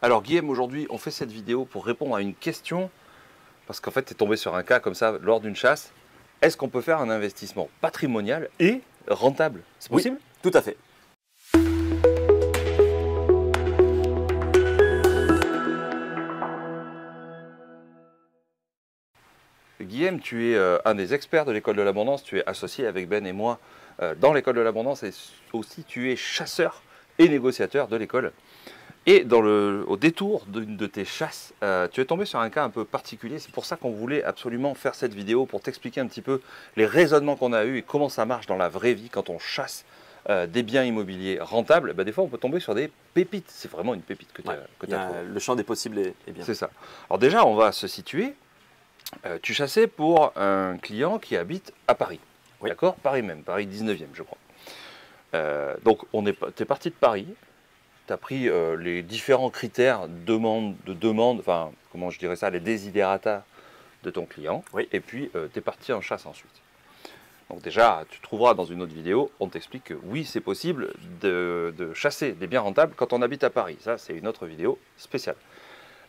Alors Guillaume, aujourd'hui, on fait cette vidéo pour répondre à une question, parce qu'en fait, tu es tombé sur un cas comme ça lors d'une chasse. Est-ce qu'on peut faire un investissement patrimonial et rentable? C'est possible? Oui, tout à fait. Guillaume, tu es un des experts de l'école de l'abondance, tu es associé avec Ben et moi dans l'école de l'abondance et aussi tu es chasseur et négociateur de l'école. Et au détour d'une de tes chasses, tu es tombé sur un cas un peu particulier. C'est pour ça qu'on voulait absolument faire cette vidéo, pour t'expliquer un petit peu les raisonnements qu'on a eus et comment ça marche dans la vraie vie quand on chasse des biens immobiliers rentables. Des fois, on peut tomber sur des pépites. C'est vraiment une pépite que tu as trouvée. Le champ des possibles est bien. C'est ça. Alors déjà, on va se situer. Tu chassais pour un client qui habite à Paris. Oui. D'accord? Paris même, Paris 19e, je crois. Donc, tu es parti de Paris. Tu as pris les différents critères de demande, enfin, comment je dirais ça, les desiderata de ton client. Oui. Et puis, tu es parti en chasse ensuite. Donc déjà, tu trouveras dans une autre vidéo, on t'explique que oui, c'est possible de chasser des biens rentables quand on habite à Paris. Ça, c'est une autre vidéo spéciale.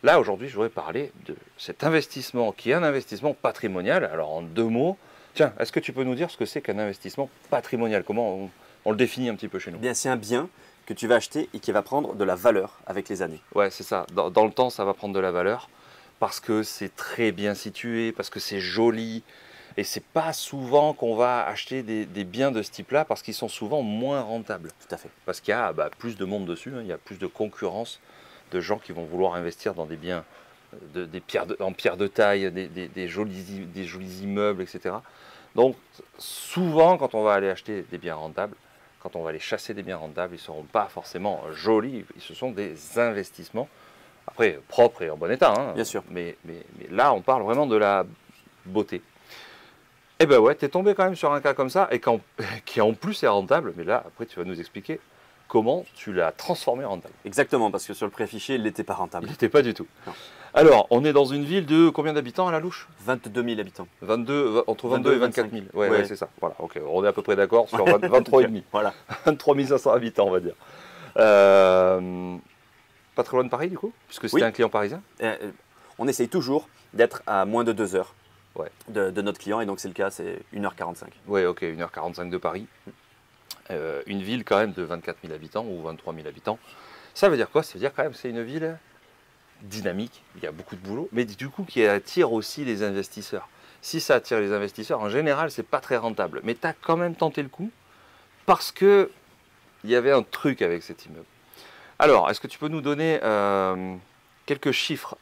Là, aujourd'hui, je voudrais parler de cet investissement qui est un investissement patrimonial. Alors, en deux mots, tiens, est-ce que tu peux nous dire ce que c'est qu'un investissement patrimonial? Comment on le définit un petit peu chez nous? Eh bien, c'est un bien que tu vas acheter et qui va prendre de la valeur avec les années. Ouais, c'est ça. Dans le temps, ça va prendre de la valeur parce que c'est très bien situé, parce que c'est joli. Et c'est pas souvent qu'on va acheter des biens de ce type-là parce qu'ils sont souvent moins rentables. Tout à fait. Parce qu'il y a plus de monde dessus, hein, il y a plus de concurrence de gens qui vont vouloir investir dans des biens en pierre de taille, des jolis immeubles, etc. Donc souvent, quand on va aller acheter des biens rentables, quand on va aller chasser des biens rentables, ils ne seront pas forcément jolis, ce sont des investissements, après propres et en bon état. Hein, bien sûr. Mais là, on parle vraiment de la beauté. Eh ben ouais, tu es tombé quand même sur un cas comme ça, et qui en plus est rentable, mais là, après, tu vas nous expliquer comment tu l'as transformé en rentable. Exactement, parce que sur le préfiché, il n'était pas rentable. Il n'était pas du tout. Non. Alors, on est dans une ville de combien d'habitants à la louche? 22 000 habitants. Entre 22 et 24 000. Ouais, ouais. C'est ça. Voilà, ok, on est à peu près d'accord sur 23,5. Voilà. 23 500 habitants, on va dire. Pas très loin de Paris, du coup, puisque c'était un client parisien. On essaye toujours d'être à moins de 2 heures de notre client, et donc c'est le cas, c'est 1h45. Oui, ok, 1h45 de Paris. Une ville quand même de 24 000 habitants ou 23 000 habitants. Ça veut dire quoi? Ça veut dire quand même que c'est une ville dynamique, il y a beaucoup de boulot, mais du coup qui attire aussi les investisseurs. Si ça attire les investisseurs, en général, c'est pas très rentable. Mais tu as quand même tenté le coup parce qu'il y avait un truc avec cet immeuble. Alors, est-ce que tu peux nous donner quelques chiffres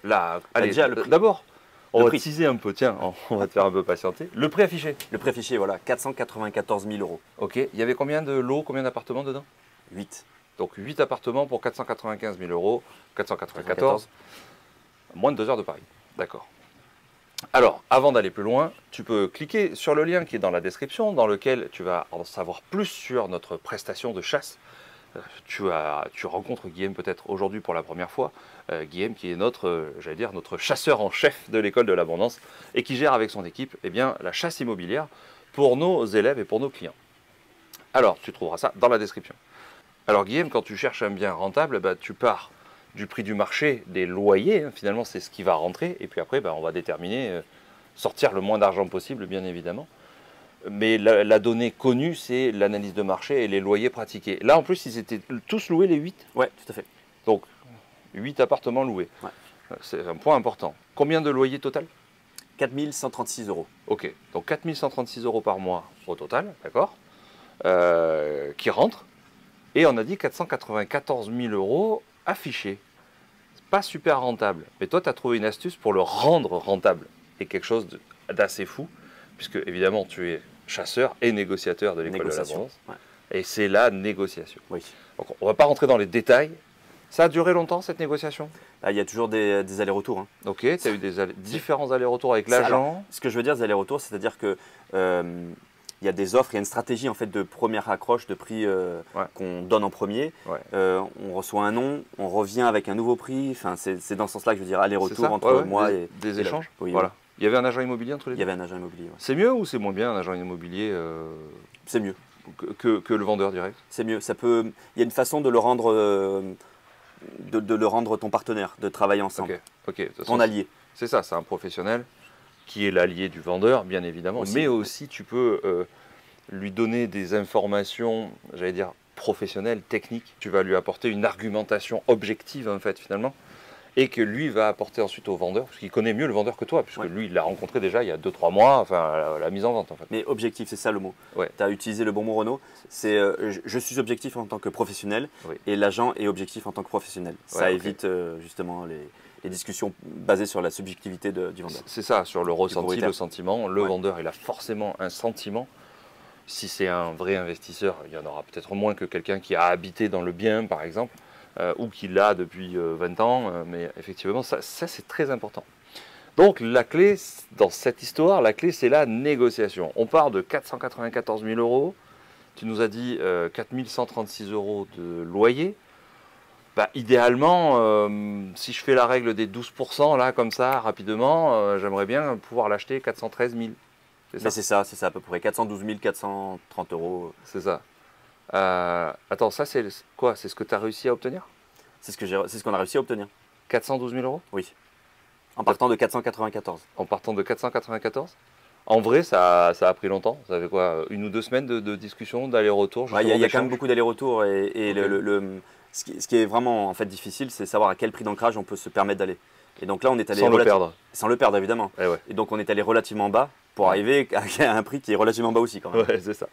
là? Allez, d'abord, on va teaser un peu, tiens, on va te faire un peu patienter. Le prix affiché? Le prix affiché, voilà, 494 000 euros. Ok, il y avait combien de lots, combien d'appartements dedans? 8. Donc 8 appartements pour 495 000 euros, 494, moins de 2 heures de Paris. D'accord. Alors, avant d'aller plus loin, tu peux cliquer sur le lien qui est dans la description, dans lequel tu vas en savoir plus sur notre prestation de chasse. Tu rencontres Guillaume peut-être aujourd'hui pour la première fois. Guillaume qui est notre chasseur en chef de l'école de l'abondance et qui gère avec son équipe la chasse immobilière pour nos élèves et pour nos clients. Alors, tu trouveras ça dans la description. Alors Guillaume, quand tu cherches un bien rentable, tu pars du prix du marché, des loyers, hein, finalement c'est ce qui va rentrer, et puis après on va déterminer, sortir le moins d'argent possible bien évidemment. Mais la donnée connue, c'est l'analyse de marché et les loyers pratiqués. Là en plus, ils étaient tous loués les 8? Ouais, tout à fait. Donc 8 appartements loués. Ouais. C'est un point important. Combien de loyers total? 4 136 euros. Ok, donc 4 136 euros par mois au total, d'accord, qui rentrent. Et on a dit 494 000 euros affichés. C'est pas super rentable. Mais toi, tu as trouvé une astuce pour le rendre rentable. Et quelque chose d'assez fou, puisque évidemment, tu es chasseur et négociateur de l'école de l'abondance. Ouais. Et c'est la négociation. Oui. Donc, on ne va pas rentrer dans les détails. Ça a duré longtemps, cette négociation? Il y a toujours des allers-retours. Hein. Ok, tu as eu différents allers-retours avec l'agent. Ce que je veux dire, des allers-retours, c'est-à-dire que il y a des offres, il y a une stratégie en fait de première accroche de prix qu'on donne en premier. Ouais. On reçoit un nom, on revient avec un nouveau prix. Enfin, c'est dans ce sens-là que je veux dire aller-retour entre moi et des échanges. Oui, voilà. Il y avait un agent immobilier entre les deux? Il y avait un agent immobilier. Ouais. C'est mieux ou c'est moins bien un agent immobilier? C'est mieux que le vendeur direct? C'est mieux. Il y a une façon de le rendre de le rendre ton partenaire, de travailler ensemble, ton allié. C'est ça, c'est un professionnel qui est l'allié du vendeur, bien évidemment, aussi, mais aussi tu peux lui donner des informations, j'allais dire, professionnelles, techniques. Tu vas lui apporter une argumentation objective, en fait, finalement, et que lui va apporter ensuite au vendeur, parce qu'il connaît mieux le vendeur que toi, puisque lui, il l'a rencontré déjà il y a 2-3 mois, enfin, la mise en vente, en fait. Mais objectif, c'est ça le mot. Tu as utilisé le bon mot, Renaud. C'est je suis objectif en tant que professionnel, et l'agent est objectif en tant que professionnel. Ça évite justement les discussions basées sur la subjectivité du vendeur. C'est ça, sur le ressenti, le sentiment. Le vendeur, il a forcément un sentiment. Si c'est un vrai investisseur, il y en aura peut-être moins que quelqu'un qui a habité dans le bien, par exemple, ou qui l'a depuis 20 ans. Mais effectivement, ça c'est très important. Donc la clé, dans cette histoire, la clé, c'est la négociation. On part de 494 000 euros. Tu nous as dit 4 136 euros de loyer. Bah, idéalement, si je fais la règle des 12%, là, comme ça, rapidement, j'aimerais bien pouvoir l'acheter 413 000. C'est ça, à peu près 412 430 euros. C'est ça. Attends, ça c'est quoi? C'est ce que tu as réussi à obtenir? C'est ce qu'on a réussi à obtenir. 412 000 euros? Oui. En partant de 494. En partant de 494? En vrai, ça a pris longtemps. Ça fait quoi? 1 ou 2 semaines de discussion, d'aller-retour? Il y a quand même beaucoup d'allers-retours. Et ce qui est vraiment en fait difficile, c'est savoir à quel prix d'ancrage on peut se permettre d'aller. Et donc là, on est allé sans le perdre. Sans le perdre, évidemment. Et donc on est allé relativement bas pour arriver à un prix qui est relativement bas aussi, quand même. Ouais, c'est ça.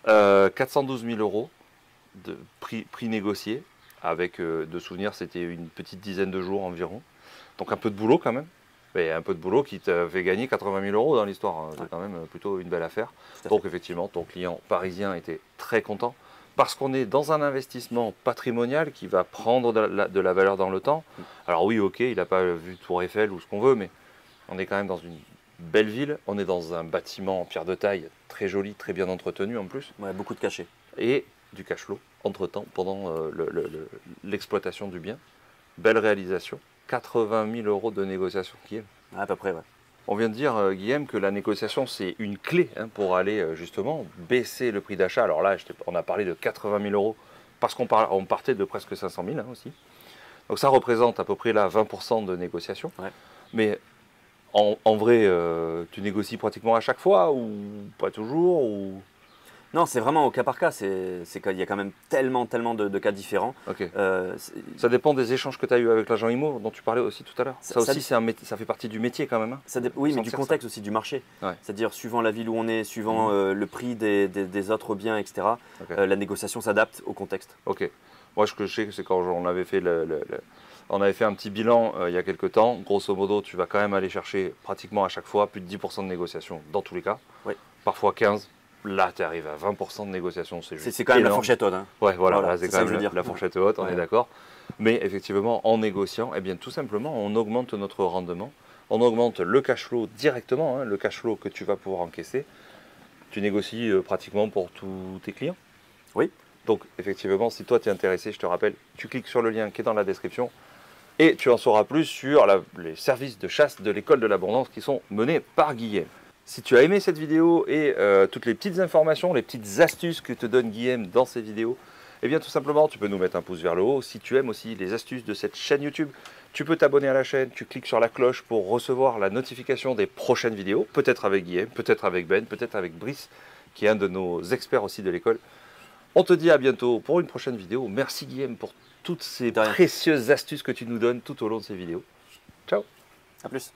412 000 euros de prix négocié. Avec, de souvenirs, c'était une petite dizaine de jours environ. Donc un peu de boulot quand même. Mais un peu de boulot qui te fait gagner 80 000 euros dans l'histoire. C'est quand même plutôt une belle affaire. Donc effectivement, ton client parisien était très content. Parce qu'on est dans un investissement patrimonial qui va prendre de la valeur dans le temps. Alors oui, ok, il n'a pas vu Tour Eiffel ou ce qu'on veut, mais on est quand même dans une belle ville. On est dans un bâtiment en pierre de taille, très joli, très bien entretenu en plus. Ouais, beaucoup de cachets. Et du cash flow, entre-temps, pendant l'exploitation du bien. Belle réalisation. 80 000 euros de négociation, Guillaume. À peu près, ouais. On vient de dire, Guillaume, que la négociation, c'est une clé pour aller justement baisser le prix d'achat. Alors là, on a parlé de 80 000 euros parce qu'on partait de presque 500 000 aussi. Donc ça représente à peu près là 20% de négociation. Mais en vrai, tu négocies pratiquement à chaque fois ou pas toujours ou... Non, c'est vraiment au cas par cas. C'est qu'il y a quand même tellement de cas différents. Ça dépend des échanges que tu as eu avec l'agent IMO dont tu parlais aussi tout à l'heure. Ça aussi, ça fait partie du métier quand même. Oui, mais du contexte aussi, du marché. C'est-à-dire, suivant la ville où on est, suivant le prix des autres biens, etc., la négociation s'adapte au contexte. Moi, ce que je sais, c'est quand on avait fait on avait fait un petit bilan il y a quelques temps. Grosso modo, tu vas quand même aller chercher pratiquement à chaque fois plus de 10% de négociation dans tous les cas. Parfois 15%. Là, tu arrives à 20% de négociation, c'est juste c'est quand même la fourchette haute. Ouais, voilà, c'est quand même la fourchette haute, on est d'accord. Mais effectivement, en négociant, eh bien, tout simplement, on augmente notre rendement, on augmente le cash flow directement, le cash flow que tu vas pouvoir encaisser. Tu négocies pratiquement pour tous tes clients. Oui. Donc, effectivement, si toi, tu es intéressé, je te rappelle, tu cliques sur le lien qui est dans la description et tu en sauras plus sur les services de chasse de l'école de l'abondance qui sont menés par Guillaume. Si tu as aimé cette vidéo et toutes les petites informations, les petites astuces que te donne Guillaume dans ces vidéos, eh bien tout simplement, tu peux nous mettre un pouce vers le haut. Si tu aimes aussi les astuces de cette chaîne YouTube, tu peux t'abonner à la chaîne, tu cliques sur la cloche pour recevoir la notification des prochaines vidéos, peut-être avec Guillaume, peut-être avec Ben, peut-être avec Brice, qui est un de nos experts aussi de l'école. On te dit à bientôt pour une prochaine vidéo. Merci Guillaume pour toutes ces précieuses astuces que tu nous donnes tout au long de ces vidéos. Ciao. À plus.